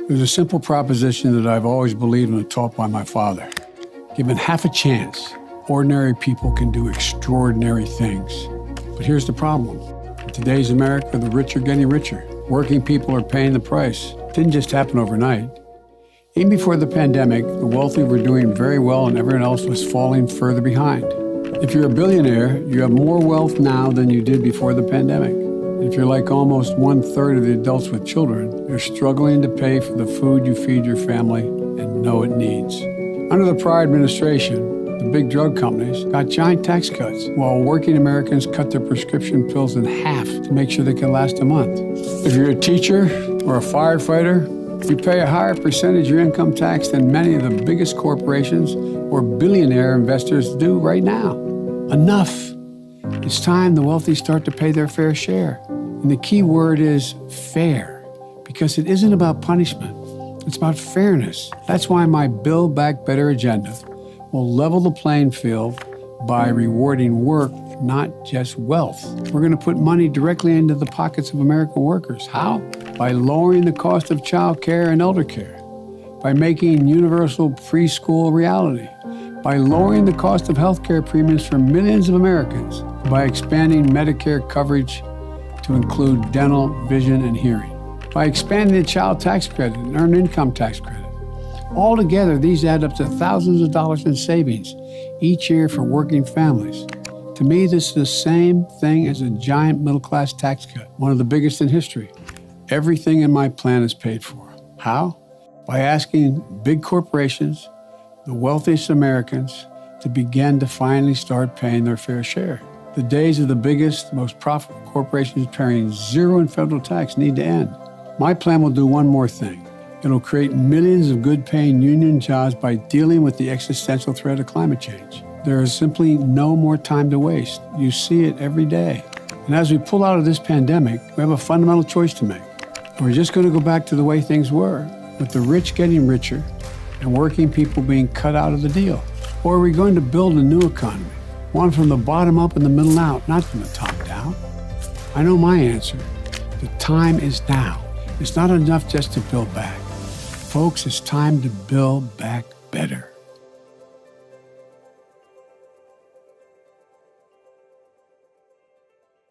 There's a simple proposition that I've always believed and taught by my father. Given half a chance, ordinary people can do extraordinary things. But here's the problem. In today's America, the rich are getting richer. Working people are paying the price. It didn't just happen overnight. Even before the pandemic, the wealthy were doing very well and everyone else was falling further behind. If you're a billionaire, you have more wealth now than you did before the pandemic. If you're like almost 1/3 of the adults with children, you're struggling to pay for the food you feed your family and know it needs. Under the prior administration, the big drug companies got giant tax cuts, while working Americans cut their prescription pills in half to make sure they can last a month. If you're a teacher or a firefighter, you pay a higher percentage of your income tax than many of the biggest corporations or billionaire investors do right now. Enough. It's time the wealthy start to pay their fair share. And the key word is fair, because it isn't about punishment. It's about fairness. That's why my Build Back Better agenda will level the playing field by rewarding work, not just wealth. We're going to put money directly into the pockets of American workers. How? By lowering the cost of child care and elder care, by making universal preschool a reality, by lowering the cost of health care premiums for millions of Americans, by expanding Medicare coverage to include dental, vision, and hearing, by expanding the child tax credit and earned income tax credit. Altogether, these add up to thousands of dollars in savings each year for working families. To me, this is the same thing as a giant middle-class tax cut, one of the biggest in history. Everything in my plan is paid for. How? By asking big corporations, the wealthiest Americans, to begin to finally start paying their fair share. The days of the biggest, most profitable corporations paying zero in federal tax need to end. My plan will do one more thing. It'll create millions of good-paying union jobs by dealing with the existential threat of climate change. There is simply no more time to waste. You see it every day. And as we pull out of this pandemic, we have a fundamental choice to make. We're just going to go back to the way things were, with the rich getting richer and working people being cut out of the deal. Or are we going to build a new economy, one from the bottom up and the middle out, not from the top down? I know my answer. The time is now. It's not enough just to build back. Folks, it's time to build back better.